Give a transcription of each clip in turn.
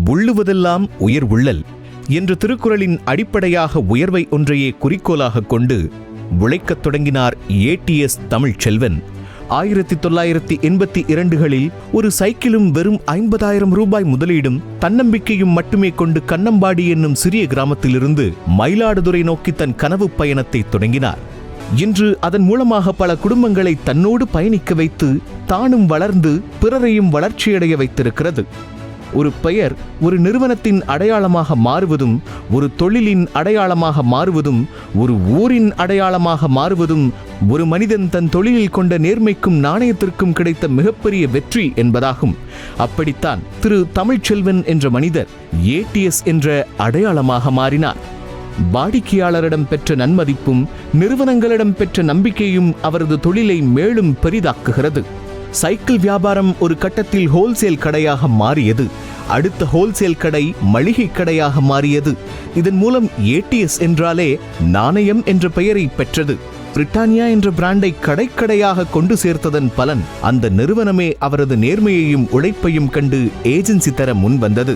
உள்ளுவதெல்லாம் உயர் உள்ளல் என்ற திருக்குறளின் அடிப்படையாக உயர்வை ஒன்றையே குறிக்கோளாக கொண்டு உழைக்கத் தொடங்கினார் ஏடிஎஸ் தமிழ்ச்செல்வன். 1982களில் ஒரு சைக்கிளும் வெறும் 50,000 ரூபாய் முதலீடும் தன்னம்பிக்கையும் மட்டுமே கொண்டு கண்ணம்பாடி என்னும் சிறிய கிராமத்திலிருந்து மயிலாடுதுறை நோக்கி தன் கனவு பயணத்தை தொடங்கினார். இன்று அதன் மூலமாக பல குடும்பங்களை தன்னோடு பயணிக்க வைத்து தானும் வளர்ந்து பிறரையும் வளர்ச்சியடைய வைத்திருக்கிறது. ஒரு பெயர் ஒரு நிறுவனத்தின் அடையாளமாக மாறுவதும், ஒரு தொழிலின் அடையாளமாக மாறுவதும், ஒரு ஊரின் அடையாளமாக மாறுவதும் ஒரு மனிதன் தன் தொழிலில் கொண்ட நேர்மைக்கும் நாணயத்திற்கும் கிடைத்த மிகப்பெரிய வெற்றி என்பதாகும். அப்படித்தான் திரு தமிழ்ச்செல்வன் என்ற மனிதர் ஏடிஎஸ் என்ற அடையாளமாக மாறினார். வாடிக்கையாளரிடம் பெற்ற நன்மதிப்பும் நிறுவனங்களிடம் பெற்ற நம்பிக்கையும் அவரது தொழிலை மேலும் பெரிதாக்குகிறது. சைக்கிள் வியாபாரம் ஒரு கட்டத்தில் ஹோல்சேல் கடையாக மாறியது. அடுத்த ஹோல்சேல் கடை மளிகை கடையாக மாறியது. இதன் மூலம் ஏடிஎஸ் என்றாலே நாணயம் என்ற பெயரை பெற்றது. பிரிட்டானியா என்ற பிராண்டை கடைக்கடையாக கொண்டு சேர்த்ததன் பலன் அந்த நிறுவனமே அவரது நேர்மையையும் உழைப்பையும் கண்டு ஏஜென்சி தர முன் வந்தது.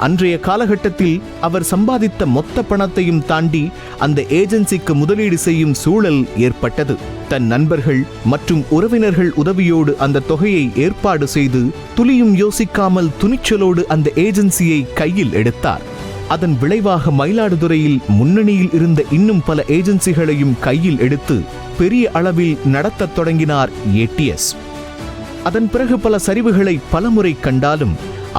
அன்றைய காலகட்டத்தில் அவர் சம்பாதித்த மொத்த பணத்தையும் தாண்டி அந்த ஏஜென்சிக்கு முதலீடு செய்யும் சூழல் ஏற்பட்டது. தன் நண்பர்கள் மற்றும் உறவினர்கள் உதவியோடு அந்த தொகையை ஏற்பாடு செய்து துளியும் யோசிக்காமல் துணிச்சலோடு அந்த ஏஜென்சியை கையில் எடுத்தார். அதன் விளைவாக மயிலாடுதுறையில் முன்னணியில் இருந்த இன்னும் பல ஏஜென்சிகளையும் கையில் எடுத்து பெரிய அளவில் நடத்தத் தொடங்கினார் ஏடிஎஸ். அதன் பிறகு பல சரிவுகளை பலமுறை கண்டாலும்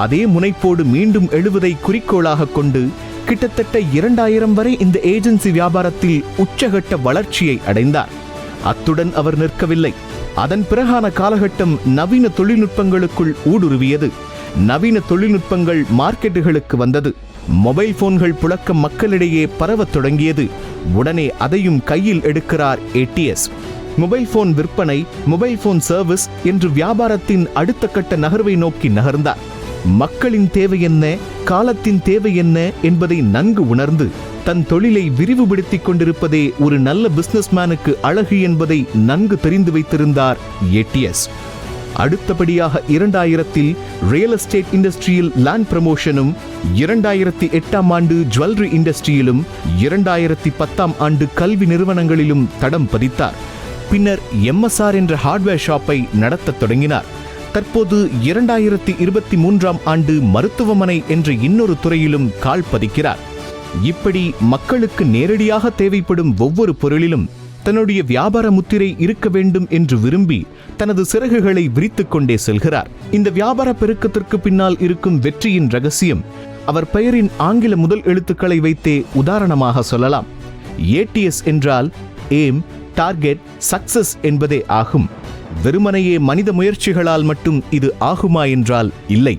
அதே முனைப்போடு மீண்டும் எழுவதை குறிக்கோளாக கொண்டு கிட்டத்தட்ட 2000 வரை இந்த ஏஜென்சி வியாபாரத்தில் உச்சகட்ட வளர்ச்சியை அடைந்தார். அத்துடன் அவர் நிற்கவில்லை. அதன் பிறகான காலகட்டம் நவீன தொழில்நுட்பங்களுக்குள் ஊடுருவியது. நவீன தொழில்நுட்பங்கள் மார்க்கெட்டுகளுக்கு வந்தது. மொபைல் போன்கள் புழக்கம் மக்களிடையே பரவத் தொடங்கியது. உடனே அதையும் கையில் எடுக்கிறார் ஏடிஎஸ். மொபைல் போன் விற்பனை, மொபைல் போன் சர்வீஸ் என்று வியாபாரத்தின் அடுத்த கட்ட நகர்வை நோக்கி நகர்ந்தார். மக்களின் தேவை என்ன, காலத்தின் தேவை என்ன என்பதை நன்கு உணர்ந்து தன் தொழிலை விரிவுபடுத்திக் கொண்டிருப்பதே ஒரு நல்ல பிசினஸ்மேனுக்கு அழகு என்பதை நன்கு தெரிந்து வைத்திருந்தார் ஏடிஎஸ். அடுத்தபடியாக 2000இல் ரியல் எஸ்டேட் இண்டஸ்ட்ரியில் லேண்ட் ப்ரமோஷனும், 2008ஆம் ஆண்டு ஜுவல்லரி இண்டஸ்ட்ரியிலும், 2010ஆம் ஆண்டு கல்வி நிறுவனங்களிலும் தடம் பதித்தார். பின்னர் எம்எஸ்ஆர் என்ற ஹார்ட்வேர் ஷாப்பை நடத்தத் தொடங்கினார். தற்போது 2023ஆம் ஆண்டு மருத்துவமனை என்ற இன்னொரு துறையிலும் கால் பதிக்கிறார். இப்படி மக்களுக்கு நேரடியாக தேவைப்படும் ஒவ்வொரு பொருளிலும் தன்னுடைய வியாபார முத்திரை இருக்க வேண்டும் என்று விரும்பி தனது சிறகுகளை விரித்துக் கொண்டே செல்கிறார். இந்த வியாபார பெருக்கத்திற்கு பின்னால் இருக்கும் வெற்றியின் ரகசியம் அவர் பெயரின் ஆங்கில முதல் எழுத்துக்களை வைத்தே உதாரணமாக சொல்லலாம். ஏடிஎஸ் என்றால் ஏம், டார்கெட், சக்சஸ் என்பதே ஆகும். வெறுமனையே மனித முயற்சிகளால் மட்டும் இது ஆகுமா என்றால் இல்லை.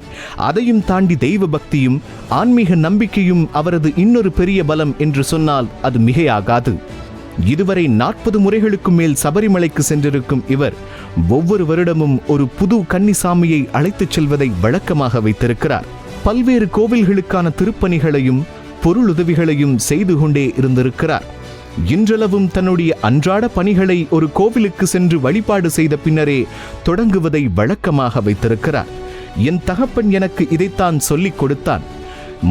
அதையும் தாண்டி தெய்வ பக்தியும் ஆன்மீக நம்பிக்கையும் அவரது இன்னொரு பெரிய பலம் என்று சொன்னால் அது மிகையாகாது. இதுவரை 40 முறைகளுக்கு மேல் சபரிமலைக்கு சென்றிருக்கும் இவர் ஒவ்வொரு வருடமும் ஒரு புது கன்னிசாமியை அழைத்துச் செல்வதை வழக்கமாக வைத்திருக்கிறார். பல்வேறு கோவில்களுக்கான திருப்பணிகளையும் பொருளுதவிகளையும் செய்து கொண்டே இருந்திருக்கிறார். இன்றளவும் தன்னுடைய அன்றாட பணிகளை ஒரு கோவிலுக்கு சென்று வழிபாடு செய்த பின்னரே தொடங்குவதை வழக்கமாக வைத்திருக்கிறார். என் தகப்பன் எனக்கு இதைத்தான் சொல்லிக் கொடுத்தான்.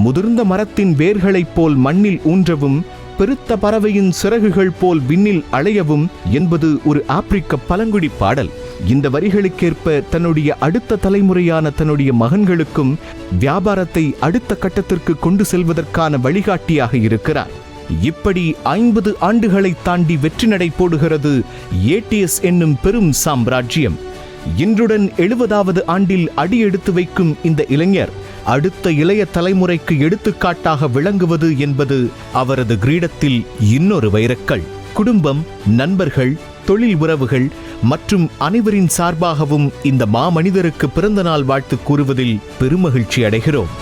முதிர்ந்த மரத்தின் வேர்களைப் போல் மண்ணில் ஊன்றவும், பெருத்த பறவையின் சிறகுகள் போல் விண்ணில் அலையவும் என்பது ஒரு ஆப்பிரிக்க பழங்குடி பாடல். இந்த வரிகளுக்கேற்ப தன்னுடைய அடுத்த தலைமுறையான தன்னுடைய மகன்களுக்கும் வியாபாரத்தை அடுத்த கட்டத்திற்கு கொண்டு செல்வதற்கான வழிகாட்டியாக இருக்கிறார். இப்படி 50 ஆண்டுகளை தாண்டி வெற்றி நடை போடுகிறது ஏடிஎஸ் என்னும் பெரும் சாம்ராஜ்யம். இன்றுடன் 70வது ஆண்டில் அடி எடுத்து வைக்கும் இந்த இளைஞர் அடுத்த இளைய தலைமுறைக்கு எடுத்துக்காட்டாக விளங்குவது என்பது அவரது கிரீடத்தில் இன்னொரு வைரக்கல். குடும்பம், நண்பர்கள், தொழில் உறவுகள் மற்றும் அனைவரின் சார்பாகவும் இந்த மாமனிதருக்கு பிறந்தநாள் வாழ்த்து கூறுவதில் பெருமகிழ்ச்சி அடைகிறோம்.